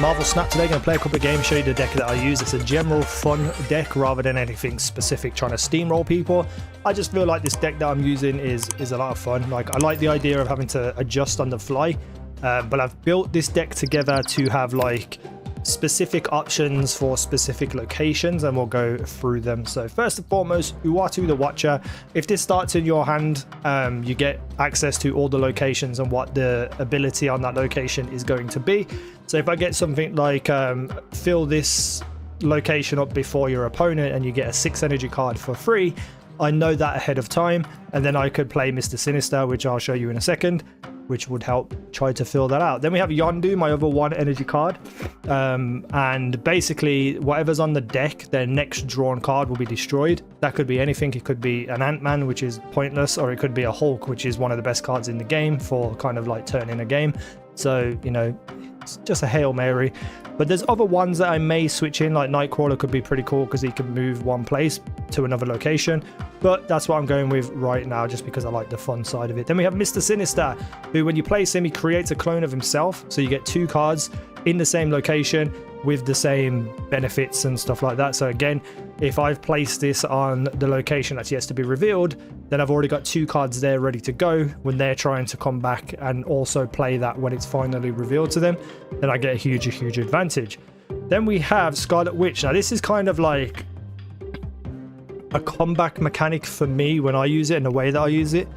Marvel Snap today. Going to play a couple of games, show you the deck that I use. It's a general fun deck rather than anything specific trying to steamroll people. I just feel like this deck that I'm using is a lot of fun. Like, I like the idea of having to adjust on the fly, but I've built this deck together to have like specific options for specific locations, and we'll go through them. So first and foremost, Uatu the Watcher. If this starts in your hand, you get access to all the locations and what the ability on that location is going to be. So if I get something like fill this location up before your opponent and you get a 6 energy card for free, I know that ahead of time, and then I could play Mr. Sinister, which I'll show you in a second, which would help try to fill that out. Then we have Yondu, my other 1 energy card, and basically whatever's on the deck, their next drawn card will be destroyed. That could be anything. It could be an Ant-Man, which is pointless, or it could be a Hulk, which is one of the best cards in the game for kind of like turning a game. So, you know, it's just a Hail Mary. But there's other ones that I may switch in, like Nightcrawler could be pretty cool because he can move one place to another location. But that's what I'm going with right now, just because I like the fun side of it. Then we have Mr. Sinister, who when you place him, he creates a clone of himself. So you get 2 cards in the same location with the same benefits and stuff like that. So again, if I've placed this on the location that's yet to be revealed, then I've already got 2 cards there ready to go when they're trying to come back and also play that when it's finally revealed to them. Then I get a huge advantage. Then we have Scarlet Witch. Now this is kind of like a comeback mechanic for me when I use it and the way that I use it.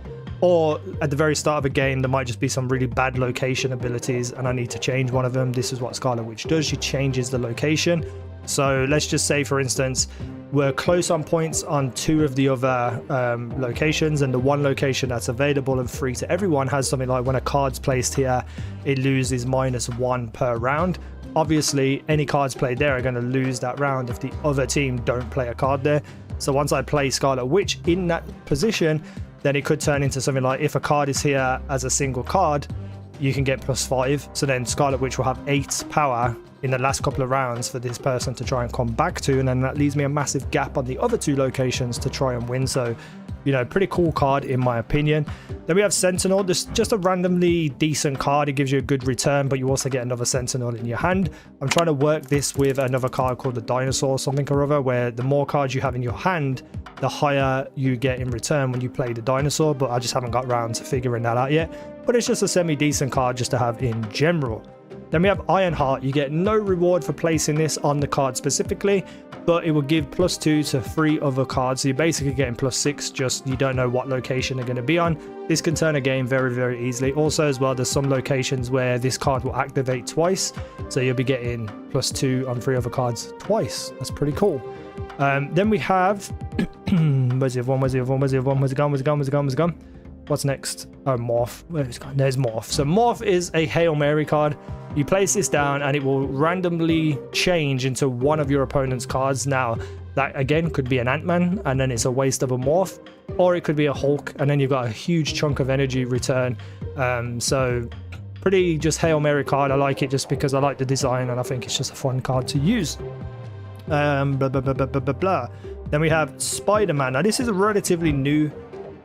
Or at the very start of a game, there might just be some really bad location abilities and I need to change one of them. This is what Scarlet Witch does. She changes the location. So let's just say, for instance, we're close on points on 2 of the other locations, and the 1 location that's available and free to everyone has something like when a card's placed here, it loses -1 per round. Obviously, any cards played there are going to lose that round if the other team don't play a card there. So once I play Scarlet Witch in that position, then it could turn into something like if a card is here as a single card, you can get +5. So then Scarlet Witch will have 8 power in the last couple of rounds for this person to try and come back to, and then that leaves me a massive gap on the other 2 locations to try and win. So, you know, pretty cool card in my opinion. Then we have Sentinel. This is just a randomly decent card. It gives you a good return, but you also get another Sentinel in your hand. I'm trying to work this with another card called the Dinosaur something or other, where the more cards you have in your hand, the higher you get in return when you play the Dinosaur, but I just haven't got around to figuring that out yet. But it's just a semi-decent card just to have in general. Then we have Ironheart. You get no reward for placing this on the card specifically, but it will give +2 to 3 other cards. So you're basically getting +6, just you don't know what location they're going to be on. This can turn a game very easily. Also as well, there's some locations where this card will activate twice, so you'll be getting +2 on 3 other cards twice. That's pretty cool. Then we have where's it gone? What's next? Oh, Morph. Where's it gone? There's Morph. So Morph is a Hail Mary card. You place this down and it will randomly change into one of your opponent's cards. Now, that again could be an Ant-Man and then it's a waste of a Morph, or it could be a Hulk and then you've got a huge chunk of energy return. So pretty just Hail Mary card. I like it just because I like the design and I think it's just a fun card to use. Then we have Spider-Man. Now this is relatively new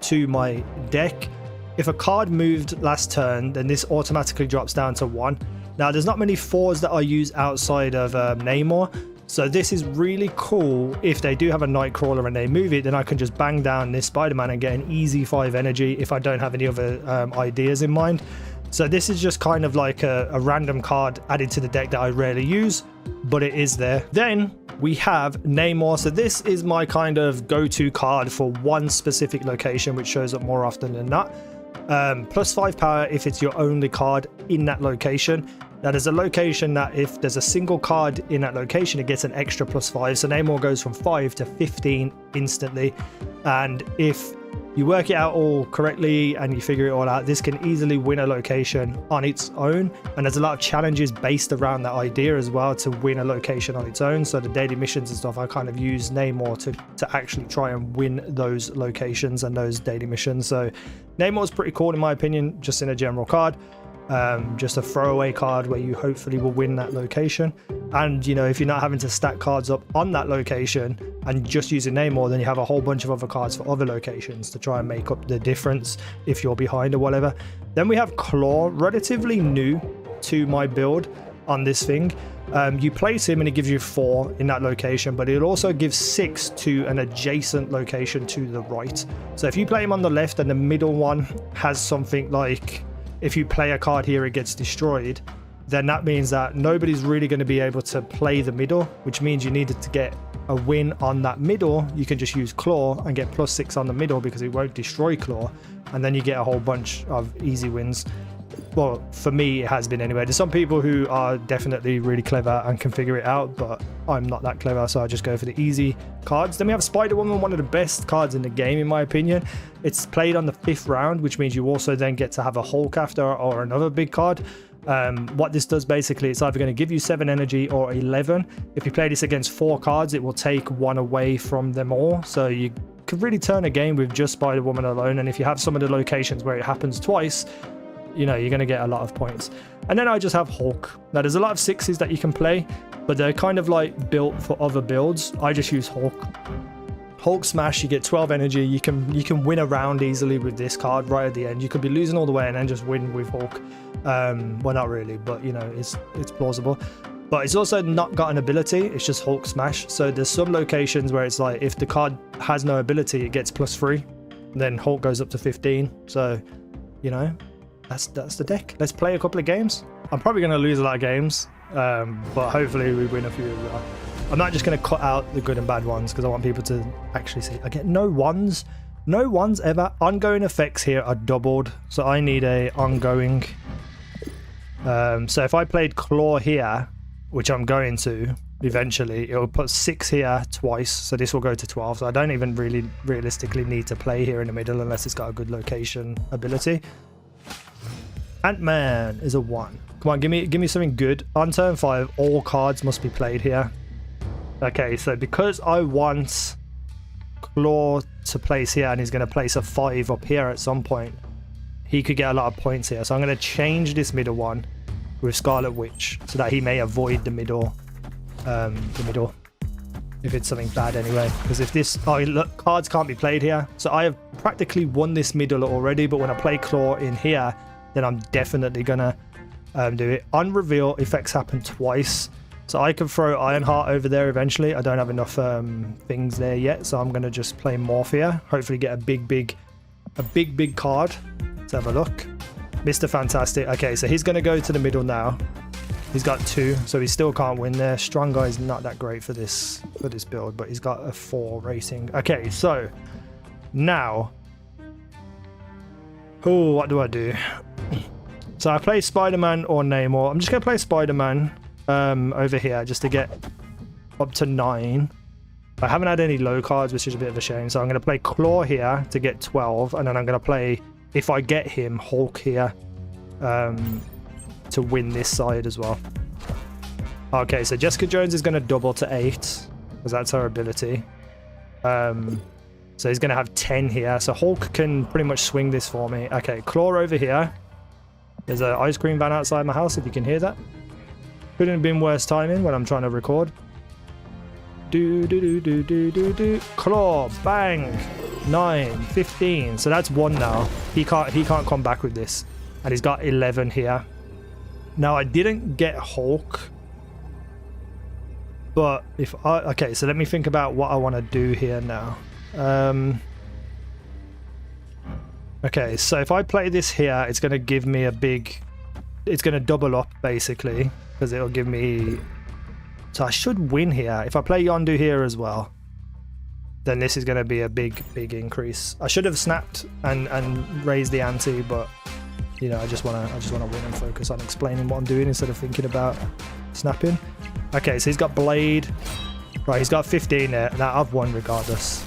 to my deck. If a card moved last turn, then this automatically drops down to 1. Now there's not many 4s that I use outside of Namor, so this is really cool. If they do have a Nightcrawler and they move it, then I can just bang down this Spider-Man and get an easy 5 energy if I don't have any other ideas in mind. So this is just kind of like a random card added to the deck that I rarely use, but it is there. Then we have Namor. So this is my kind of go-to card for one specific location, which shows up more often than not. +5 power if it's your only card in that location. Now there's a location that if there's a single card in that location, it gets an extra +5. So Namor goes from 5 to 15 instantly. And if you work it out all correctly and you figure it all out, this can easily win a location on its own. And there's a lot of challenges based around that idea as well to win a location on its own. So the daily missions and stuff, I kind of use Namor to actually try and win those locations and those daily missions. So Namor is pretty cool in my opinion, just in a general card. Just a throwaway card where you hopefully will win that location. And you know, if you're not having to stack cards up on that location and just using Namor, then you have a whole bunch of other cards for other locations to try and make up the difference if you're behind or whatever. Then we have Claw, relatively new to my build on this thing. You place him and it gives you 4 in that location, but it also gives 6 to an adjacent location to the right. So if you play him on the left and the middle one has something like, if you play a card here, it gets destroyed, then that means that nobody's really going to be able to play the middle, which means you needed to get a win on that middle. You can just use Claw and get +6 on the middle because it won't destroy Claw, and then you get a whole bunch of easy wins. Well, for me, it has been anyway. There's some people who are definitely really clever and can figure it out, but I'm not that clever, so I just go for the easy cards. Then we have Spider-Woman, one of the best cards in the game, in my opinion. It's played on the 5th round, which means you also then get to have a Hulk after or another big card. What this does basically, it's either going to give you 7 energy or 11. If you play this against 4 cards, it will take 1 away from them all. So you could really turn a game with just Spider-Woman alone. And if you have some of the locations where it happens twice, you know, you're going to get a lot of points. And then I just have Hulk. Now there's a lot of 6s that you can play, but they're kind of like built for other builds. I just use Hulk. Hulk smash, you get 12 energy. You can win a round easily with this card right at the end. You could be losing all the way and then just win with Hulk. Well, not really, but you know, it's plausible. But it's also not got an ability, it's just Hulk smash. So there's some locations where it's like, if the card has no ability, it gets +3, then Hulk goes up to 15. So, you know, that's the deck. Let's play a couple of games. I'm probably going to lose a lot of games, but hopefully we win a few as well. I'm not just going to cut out the good and bad ones because I want people to actually see. I get no ones ever. Ongoing effects here are doubled, so I need a ongoing. So if I played Claw here, which I'm going to eventually, it will put 6 here twice, so this will go to 12. So I don't even really realistically need to play here in the middle unless it's got a good location ability. Ant-Man is a 1. Come on, give me something good. On turn 5, all cards must be played here. Okay, so because I want Claw to place here and he's going to place a 5 up here at some point, he could get a lot of points here. So I'm going to change this middle one with Scarlet Witch so that he may avoid the middle, if it's something bad anyway. Because if this, oh look, cards can't be played here. So I have practically won this middle already, but when I play Claw in here, then I'm definitely gonna do it. On reveal, effects happen twice. So I can throw Ironheart over there eventually. I don't have enough things there yet, so I'm gonna just play Morph here. Hopefully get a big card. Let's have a look. Mr. Fantastic. Okay, so he's gonna go to the middle now. He's got 2, so he still can't win there. Strong Guy is not that great for this build, but he's got a 4 rating. Okay, so now, oh, what do I do? So I play Spider-Man or Namor. I'm just gonna play Spider-Man over here just to get up to 9. I haven't had any low cards, which is a bit of a shame. So I'm gonna play Claw here to get 12, and then I'm gonna play, if I get him, Hulk here to win this side as well. Okay, so Jessica Jones is gonna double to 8 because that's her ability. So he's gonna have 10 here. So Hulk can pretty much swing this for me. Okay, Claw over here. There's an ice cream van outside my house, if you can hear that. Couldn't have been worse timing when I'm trying to record. Claw, bang, 9, 15. So that's 1 now. He can't come back with this, and he's got 11 here. Now I didn't get Hulk, but if I, okay, so let me think about what I want to do here now. Okay, so if I play this here, it's going to give me a big, it's going to double up basically, because it'll give me, so I should win here. If I play Yondu here as well, then this is going to be a big increase. I should have snapped and raised the ante, but you know, I just want to win and focus on explaining what I'm doing instead of thinking about snapping. Okay, so he's got Blade. Right, he's got 15 there. Now I've won regardless.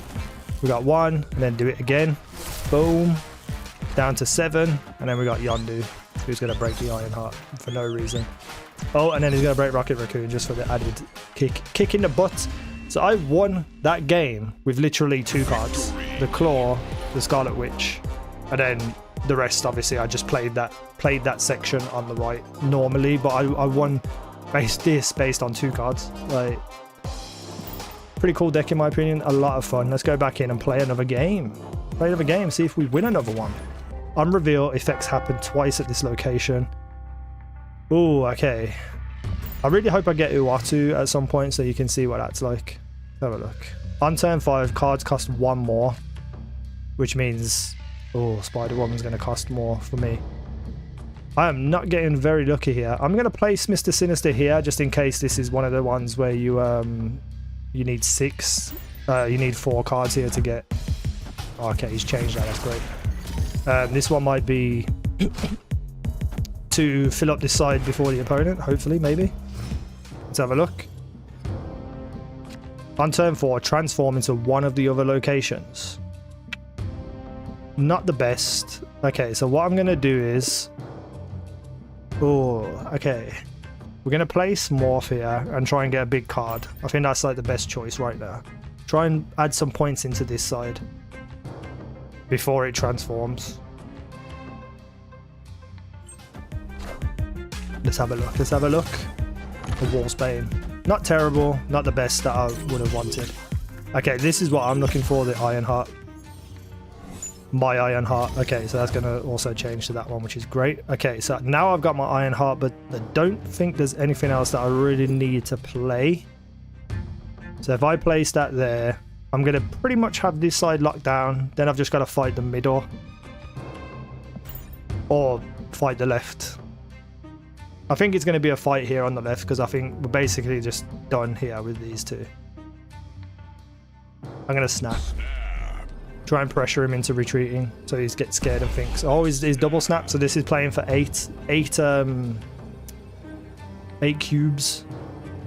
We got 1, and then do it again. Boom. Down to 7, and then we got Yondu, who's going to break the Ironheart for no reason. Oh, and then he's going to break Rocket Raccoon just for the added kick in the butt. So I won that game with literally 2 cards. The Claw, the Scarlet Witch, and then the rest, obviously, I just played that section on the right normally, but I won based on 2 cards. Like, pretty cool deck in my opinion. A lot of fun. Let's go back in and play another game. See if we win another one. On reveal, effects happen twice at this location. Ooh, okay. I really hope I get Uatu at some point so you can see what that's like. Have a look. On turn 5, cards cost 1 more, which means, oh, Spider-Woman's going to cost more for me. I am not getting very lucky here. I'm going to place Mr. Sinister here just in case this is one of the ones where you need you need 4 cards here to get. Oh, okay, he's changed that. That's great. This one might be to fill up this side before the opponent, hopefully, maybe. Let's have a look. On turn 4, transform into one of the other locations. Not the best. Okay, so what I'm going to do is... Oh, okay. We're going to place Morph here and try and get a big card. I think that's like the best choice right now. Try and add some points into this side before it transforms. Let's have a look. Let's have a look. The Wolfsbane. Not terrible. Not the best that I would have wanted. Okay, this is what I'm looking for. The Iron Heart. My Iron Heart. Okay, so that's going to also change to that one, which is great. Okay, so now I've got my Iron Heart, but I don't think there's anything else that I really need to play. So if I place that there, I'm going to pretty much have this side locked down. Then I've just got to fight the middle. Or fight the left. I think it's going to be a fight here on the left because I think we're basically just done here with these two. I'm going to snap. Try and pressure him into retreating so he gets scared and thinks, oh, he's double snap. So this is playing for 8 cubes.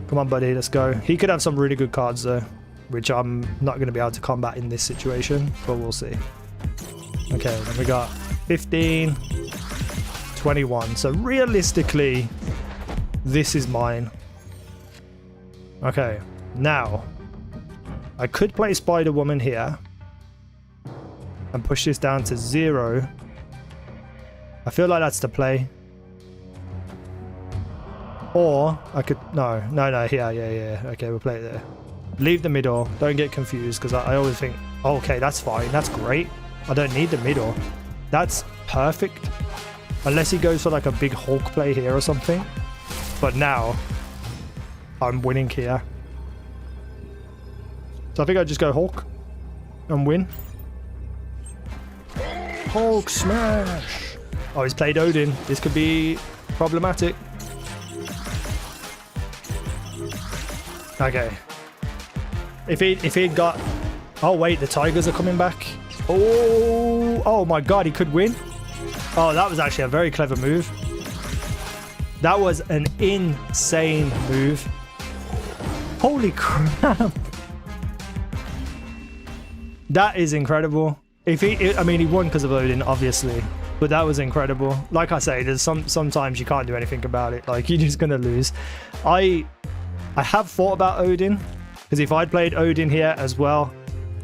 Come on, buddy, let's go. He could have some really good cards though, which I'm not going to be able to combat in this situation, but we'll see. Okay, then we got 15, 21. So realistically, this is mine. Okay, now I could play Spider-Woman here and push this down to 0. I feel like that's the play. Or I could no, yeah. Okay, we'll play it there. Leave the middle. Don't get confused because I always think, oh, okay, that's fine. That's great. I don't need the middle. That's perfect. Unless he goes for like a big Hulk play here or something. But now I'm winning here. So I think I'll just go Hulk and win. Hulk smash! Oh, he's played Odin. This could be problematic. Okay. If he'd got... Oh, wait, the Tigers are coming back. Oh my god, he could win. Oh, that was actually a very clever move. That was an insane move. Holy crap. That is incredible. I mean, he won because of Odin, obviously, but that was incredible. Like I say, there's sometimes you can't do anything about it. Like, you're just gonna lose. I have thought about Odin, because if I'd played Odin here as well,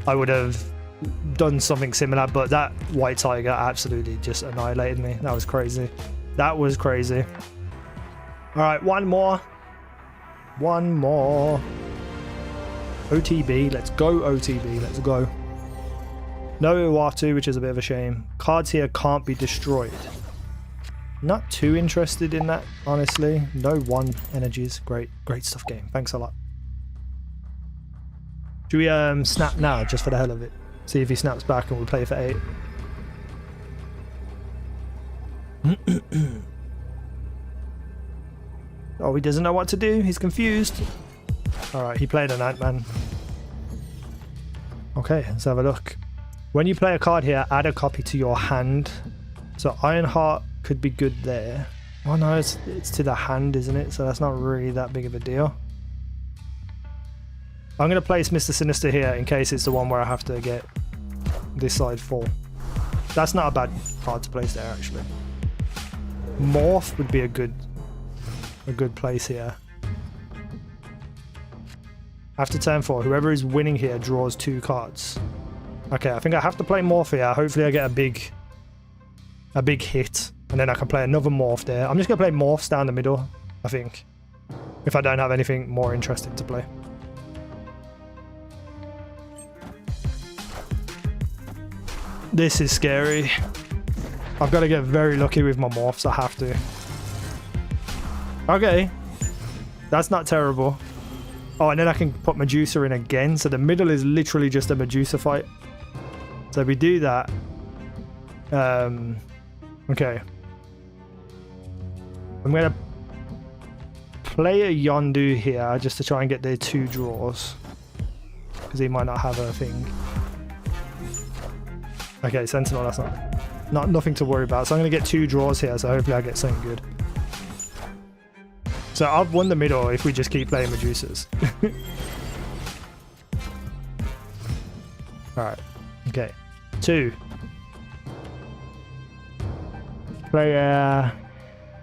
I would have done something similar, but that White Tiger absolutely just annihilated me. That was crazy. That was crazy. All right, one more. One more. OTB. Let's go, OTB. Let's go. No Uatu, which is a bit of a shame. Cards here can't be destroyed. Not too interested in that, honestly. No 1 energies. Great stuff, game. Thanks a lot. Should we snap now, just for the hell of it? See if he snaps back and we'll play for 8. Oh, he doesn't know what to do. He's confused. Alright, he played an Ant-Man. Okay, let's have a look. When you play a card here, add a copy to your hand. So Ironheart could be good there. Oh no, it's to the hand, isn't it? So that's not really that big of a deal. I'm going to place Mr. Sinister here in case it's the one where I have to get this side full. That's not a bad card to place there, actually. Morph would be a good place here. After turn 4, whoever is winning here draws 2 cards. Okay, I think I have to play Morph here. Hopefully I get a big hit, and then I can play another Morph there. I'm just going to play Morphs down the middle, I think, if I don't have anything more interesting to play. This is scary. I've got to get very lucky with my Morphs. I have to. Okay. That's not terrible. Oh, and then I can put Medusa in again. So the middle is literally just a Medusa fight. So we do that. Okay. I'm going to play a Yondu here just to try and get their 2 draws. Because he might not have a thing. Okay, Sentinel, that's nothing to worry about. So I'm going to get 2 draws here, so hopefully I get something good. So I've won the middle if we just keep playing Medusas. Alright, okay. 2. Play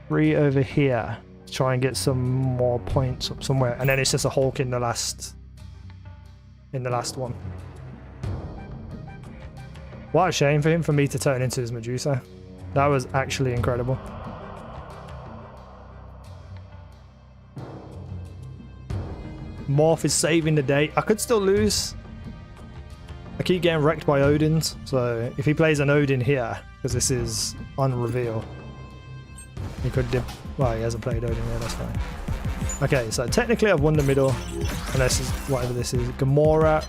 3 over here. Try and get some more points up somewhere. And then it's just a Hulk in the last one. What a shame for him for me to turn into his Medusa. That was actually incredible. Morph is saving the day. I could still lose. I keep getting wrecked by Odins, so if he plays an Odin here, because this is on reveal, he could dip. Well, he hasn't played Odin yet, that's fine. Okay, so technically I've won the middle, unless it's whatever this is. Gamora.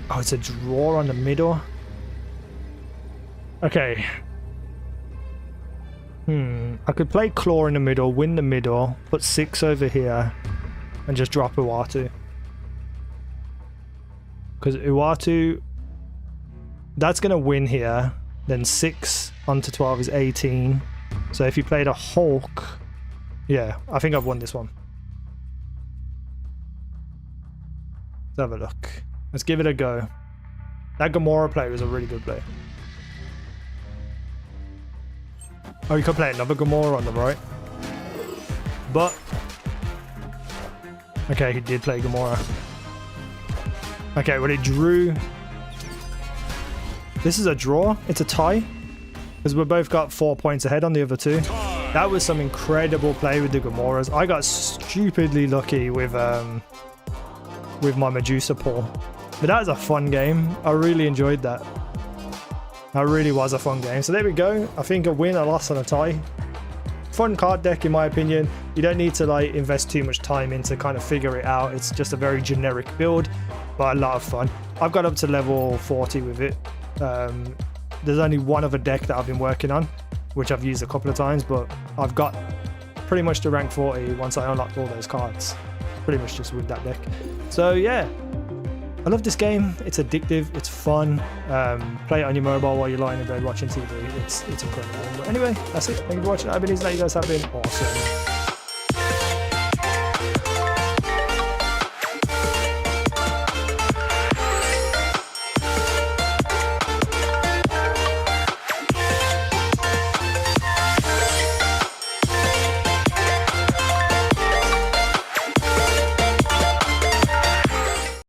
Oh, it's a draw on the middle. Okay. I could play Claw in the middle, win the middle, put 6 over here, and just drop Uatu. Because Uatu, that's going to win here. Then 6 onto 12 is 18. So if you played a Hulk, yeah, I think I've won this one. Let's have a look. Let's give it a go. That Gamora play was a really good play. Oh, you could play another Gamora on the right. But... okay, he did play Gamora. Okay, well, it drew... this is a draw. It's a tie. Because we've both got 4 points ahead on the other 2. That was some incredible play with the Gamoras. I got stupidly lucky with my Medusa pull. But that was a fun game. I really enjoyed that. That really was a fun game. So there we go. I think a win, a loss, and a tie. Fun card deck in my opinion. You don't need to like invest too much time into kind of figure it out. It's just a very generic build, but a lot of fun. I've got up to level 40 with it. There's only one other deck that I've been working on, which I've used a couple of times, but I've got pretty much to rank 40 once I unlocked all those cards. Pretty much just with that deck. So yeah. I love this game. It's addictive. It's fun. Play it on your mobile while you're lying in bed watching TV. It's incredible. But anyway, that's it. Thank you for watching. I've been easynow. You guys have been awesome.